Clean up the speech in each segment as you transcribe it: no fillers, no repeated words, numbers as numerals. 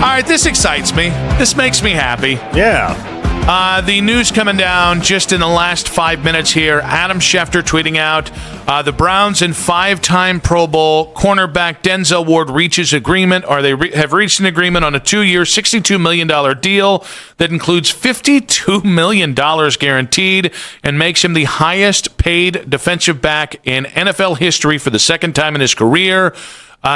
right, this excites me. This makes me happy. Yeah. The news coming down just in the last 5 minutes here. Adam Schefter tweeting out, the Browns and five-time Pro Bowl cornerback Denzel Ward reaches agreement, or they have reached an agreement on a 2-year, $62 million deal that includes $52 million guaranteed and makes him the highest paid defensive back in NFL history for the second time in his career.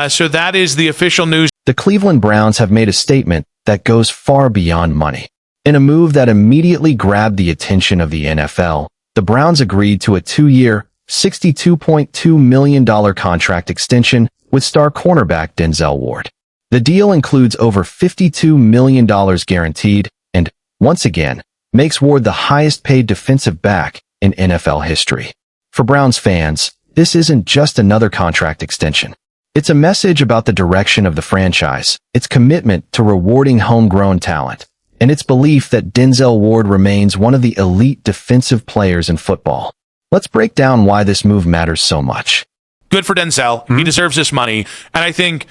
So that is the official news. The Cleveland Browns have made a statement that goes far beyond money. In a move that immediately grabbed the attention of the NFL, the Browns agreed to a 2-year, $62.2 million contract extension with star cornerback Denzel Ward. The deal includes over $52 million guaranteed and, once again, makes Ward the highest-paid defensive back in NFL history. For Browns fans, this isn't just another contract extension. It's a message about the direction of the franchise, its commitment to rewarding homegrown talent, and its belief that Denzel Ward remains one of the elite defensive players in football. Let's break down why this move matters so much. Good for Denzel. He deserves this money. And I think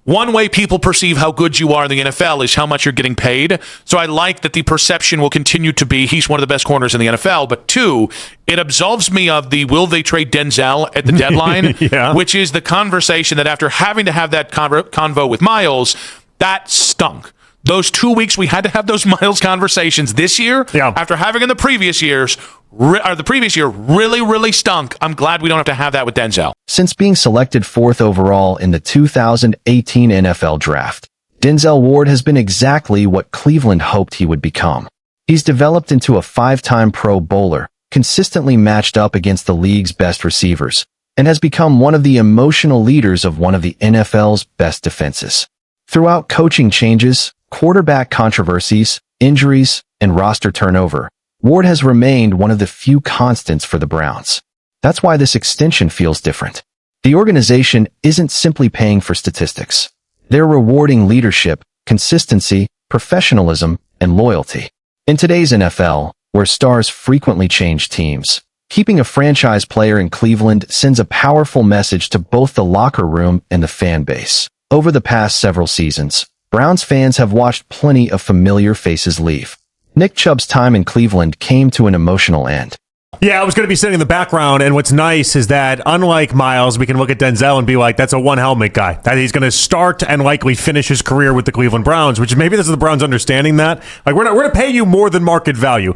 one way people perceive how good you are in the NFL is how much you're getting paid. So I like that the perception will continue to be he's one of the best corners in the NFL. But two, it absolves me of the will they trade Denzel at the deadline, which is the conversation that after having to have that convo with Miles, that stunk. Those 2 weeks we had to have those Miles conversations this year, after having in the previous years, the previous year really, really stunk. I'm glad we don't have to have that with Denzel. Since being selected 4th overall in the 2018 NFL Draft, Denzel Ward has been exactly what Cleveland hoped he would become. He's developed into a 5-time Pro Bowler, consistently matched up against the league's best receivers, and has become one of the emotional leaders of one of the NFL's best defenses. Throughout coaching changes, quarterback controversies, injuries, and roster turnover, Ward has remained one of the few constants for the Browns. That's why this extension feels different. The organization isn't simply paying for statistics. They're rewarding leadership, consistency, professionalism, and loyalty. In today's NFL, where stars frequently change teams, keeping a franchise player in Cleveland sends a powerful message to both the locker room and the fan base. Over the past several seasons, Browns fans have watched plenty of familiar faces leave. Nick Chubb's time in Cleveland came to an emotional end. Yeah, I was going to be sitting in the background, and what's nice is that, unlike Miles, we can look at Denzel and be like, that's a one-helmet guy. That he's going to start and likely finish his career with the Cleveland Browns, which maybe this is the Browns understanding that. Like, we're going to pay you more than market value.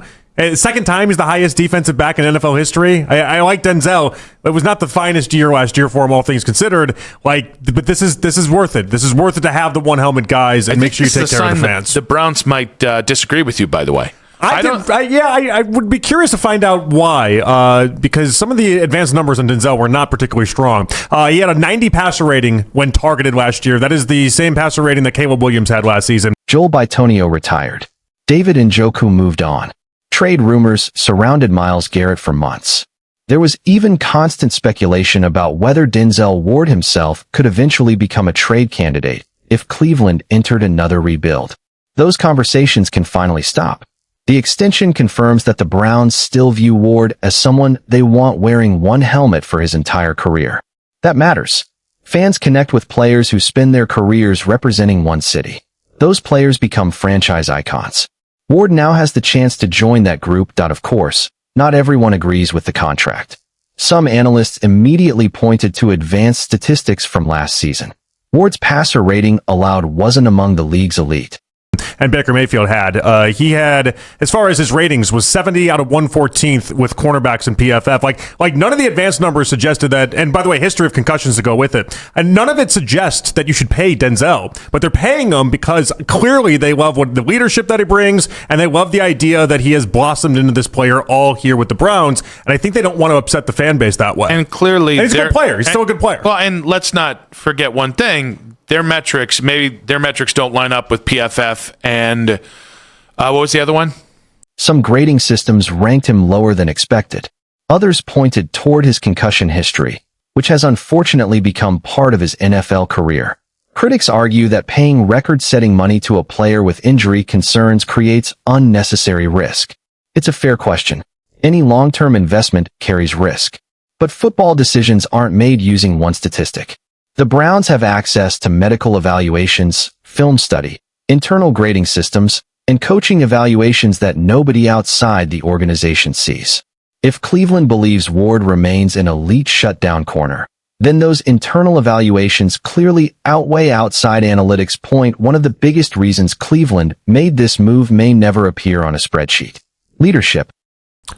Second time he's the highest defensive back in NFL history. I like Denzel. It was not the finest year last year for him, all things considered. But this is worth it. This is worth it to have the one helmet guys and make sure you take care of the fans. The Browns might disagree with you, by the way. I would be curious to find out why, because some of the advanced numbers on Denzel were not particularly strong. He had a 90 passer rating when targeted last year. That is the same passer rating that Caleb Williams had last season. Joel Bitonio retired. David Njoku moved on. Trade rumors surrounded Myles Garrett for months. There was even constant speculation about whether Denzel Ward himself could eventually become a trade candidate if Cleveland entered another rebuild. Those conversations can finally stop. The extension confirms that the Browns still view Ward as someone they want wearing one helmet for his entire career. That matters. Fans connect with players who spend their careers representing one city. Those players become franchise icons. Ward now has the chance to join that group. Of course, not everyone agrees with the contract. Some analysts immediately pointed to advanced statistics from last season. Ward's passer rating allowed wasn't among the league's elite. And Baker Mayfield had. He had, as far as his ratings, was 70 out of 114th with cornerbacks in PFF. Like none of the advanced numbers suggested that, and by the way, history of concussions to go with it. And none of it suggests that you should pay Denzel. But they're paying him because clearly they love what the leadership that he brings, and they love the idea that he has blossomed into this player all here with the Browns. And I think they don't want to upset the fan base that way. And clearly, he's a good player. He's still a good player. Well, and let's not forget one thing. Their metrics don't line up with PFF and what was the other one? Some grading systems ranked him lower than expected. Others pointed toward his concussion history, which has unfortunately become part of his NFL career. Critics argue that paying record-setting money to a player with injury concerns creates unnecessary risk. It's a fair question. Any long-term investment carries risk. But football decisions aren't made using one statistic. The Browns have access to medical evaluations, film study, internal grading systems, and coaching evaluations that nobody outside the organization sees. If Cleveland believes Ward remains an elite shutdown corner, then those internal evaluations clearly outweigh outside analytics. One of the biggest reasons Cleveland made this move may never appear on a spreadsheet. Leadership.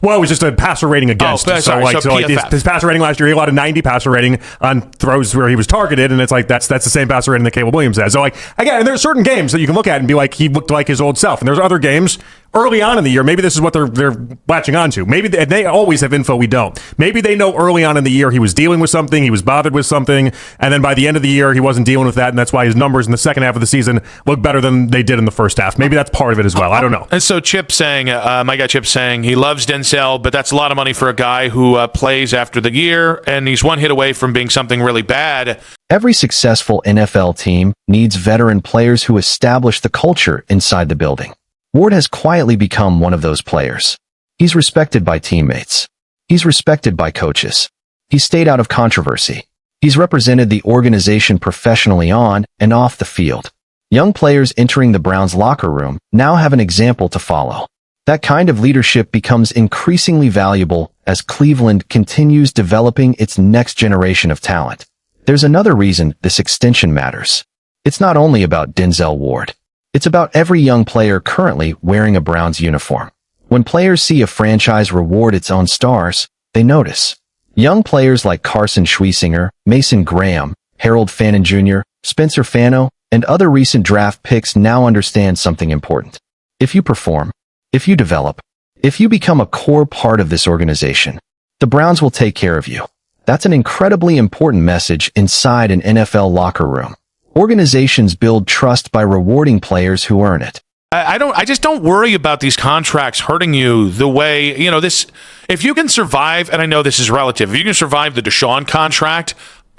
Well, it was just a passer rating against. His passer rating last year, he allowed a 90 passer rating on throws where he was targeted, and it's like that's the same passer rating that Caleb Williams has. So, like, again, and there's certain games that you can look at and be like, he looked like his old self. And there's other games early on in the year, maybe this is what they're latching onto. Maybe they always have info we don't. Maybe they know early on in the year he was dealing with something, he was bothered with something, and then by the end of the year he wasn't dealing with that, and that's why his numbers in the second half of the season look better than they did in the first half. Maybe that's part of it as well. I don't know. And so Chip saying, my guy Chip saying he loves Denzel, but that's a lot of money for a guy who plays after the year, and he's one hit away from being something really bad. Every successful NFL team needs veteran players who establish the culture inside the building. Ward has quietly become one of those players. He's respected by teammates. He's respected by coaches. He's stayed out of controversy. He's represented the organization professionally on and off the field. Young players entering the Browns locker room now have an example to follow. That kind of leadership becomes increasingly valuable as Cleveland continues developing its next generation of talent. There's another reason this extension matters. It's not only about Denzel Ward. It's about every young player currently wearing a Browns uniform. When players see a franchise reward its own stars, they notice. Young players like Carson Schweissinger, Mason Graham, Harold Fannin Jr., Spencer Fano, and other recent draft picks now understand something important. If you perform, if you develop, if you become a core part of this organization, the Browns will take care of you. That's an incredibly important message inside an NFL locker room. Organizations build trust by rewarding players who earn it. I just don't worry about these contracts hurting you the way, this, if you can survive, and I know this is relative, if you can survive the Deshaun contract,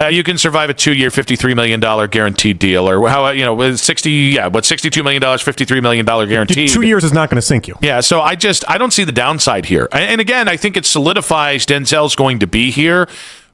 you can survive a 2-year, $53 million guaranteed deal, or $62 million, $53 million guaranteed. 2 years is not going to sink you. Yeah, so I don't see the downside here. And again, I think it solidifies Denzel's going to be here,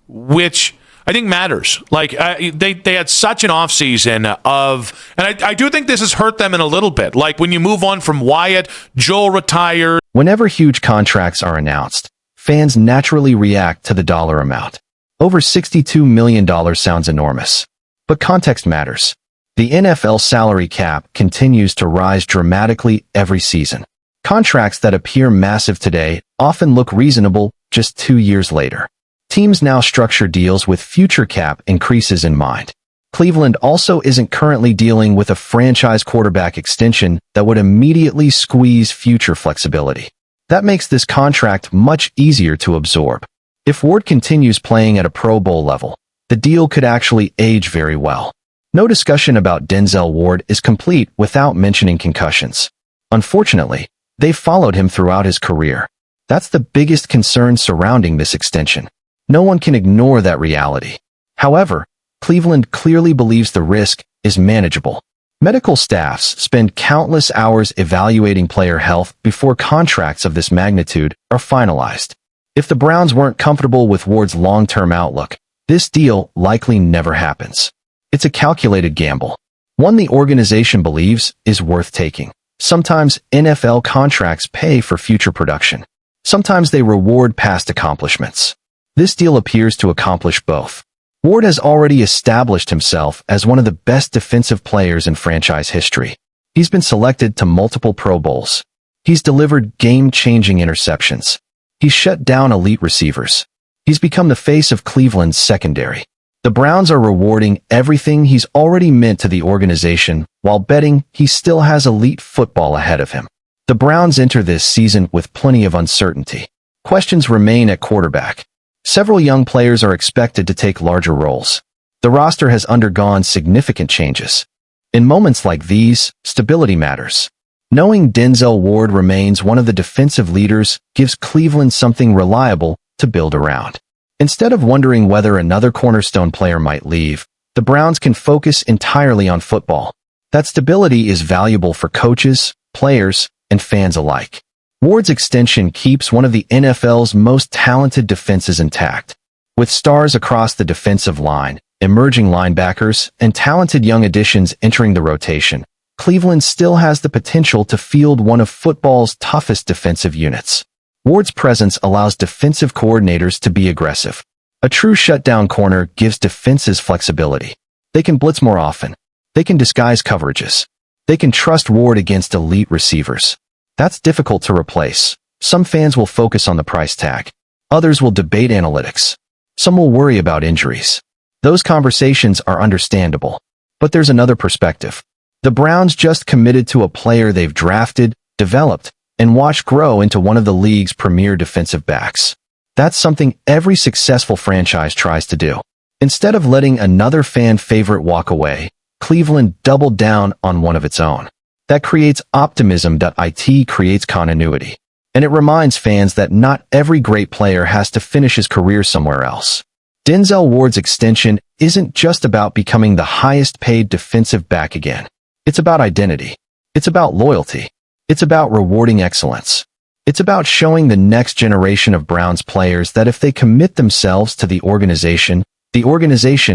which I think matters. Like, they had such an offseason of, and I do think this has hurt them in a little bit. Like, when you move on from Wyatt, Joel retired. Whenever huge contracts are announced, fans naturally react to the dollar amount. Over $62 million sounds enormous. But context matters. The NFL salary cap continues to rise dramatically every season. Contracts that appear massive today often look reasonable just 2 years later. Teams now structure deals with future cap increases in mind. Cleveland also isn't currently dealing with a franchise quarterback extension that would immediately squeeze future flexibility. That makes this contract much easier to absorb. If Ward continues playing at a Pro Bowl level, the deal could actually age very well. No discussion about Denzel Ward is complete without mentioning concussions. Unfortunately, they've followed him throughout his career. That's the biggest concern surrounding this extension. No one can ignore that reality. However, Cleveland clearly believes the risk is manageable. Medical staffs spend countless hours evaluating player health before contracts of this magnitude are finalized. If the Browns weren't comfortable with Ward's long-term outlook, this deal likely never happens. It's a calculated gamble, one the organization believes is worth taking. Sometimes NFL contracts pay for future production. Sometimes they reward past accomplishments. This deal appears to accomplish both. Ward has already established himself as one of the best defensive players in franchise history. He's been selected to multiple Pro Bowls. He's delivered game-changing interceptions. He's shut down elite receivers. He's become the face of Cleveland's secondary. The Browns are rewarding everything he's already meant to the organization while betting he still has elite football ahead of him. The Browns enter this season with plenty of uncertainty. Questions remain at quarterback. Several young players are expected to take larger roles. The roster has undergone significant changes. In moments like these, stability matters. Knowing Denzel Ward remains one of the defensive leaders gives Cleveland something reliable to build around. Instead of wondering whether another cornerstone player might leave, the Browns can focus entirely on football. That stability is valuable for coaches, players, and fans alike. Ward's extension keeps one of the NFL's most talented defenses intact. With stars across the defensive line, emerging linebackers, and talented young additions entering the rotation, Cleveland still has the potential to field one of football's toughest defensive units. Ward's presence allows defensive coordinators to be aggressive. A true shutdown corner gives defenses flexibility. They can blitz more often. They can disguise coverages. They can trust Ward against elite receivers. That's difficult to replace. Some fans will focus on the price tag. Others will debate analytics. Some will worry about injuries. Those conversations are understandable. But there's another perspective. The Browns just committed to a player they've drafted, developed, and watched grow into one of the league's premier defensive backs. That's something every successful franchise tries to do. Instead of letting another fan favorite walk away, Cleveland doubled down on one of its own. That creates optimism. It creates continuity. And it reminds fans that not every great player has to finish his career somewhere else. Denzel Ward's extension isn't just about becoming the highest-paid defensive back again. It's about identity. It's about loyalty. It's about rewarding excellence. It's about showing the next generation of Browns players that if they commit themselves to the organization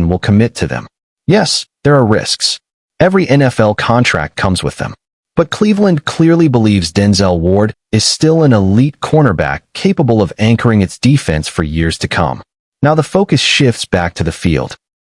will commit to them. Yes, there are risks. Every NFL contract comes with them. But Cleveland clearly believes Denzel Ward is still an elite cornerback capable of anchoring its defense for years to come. Now the focus shifts back to the field.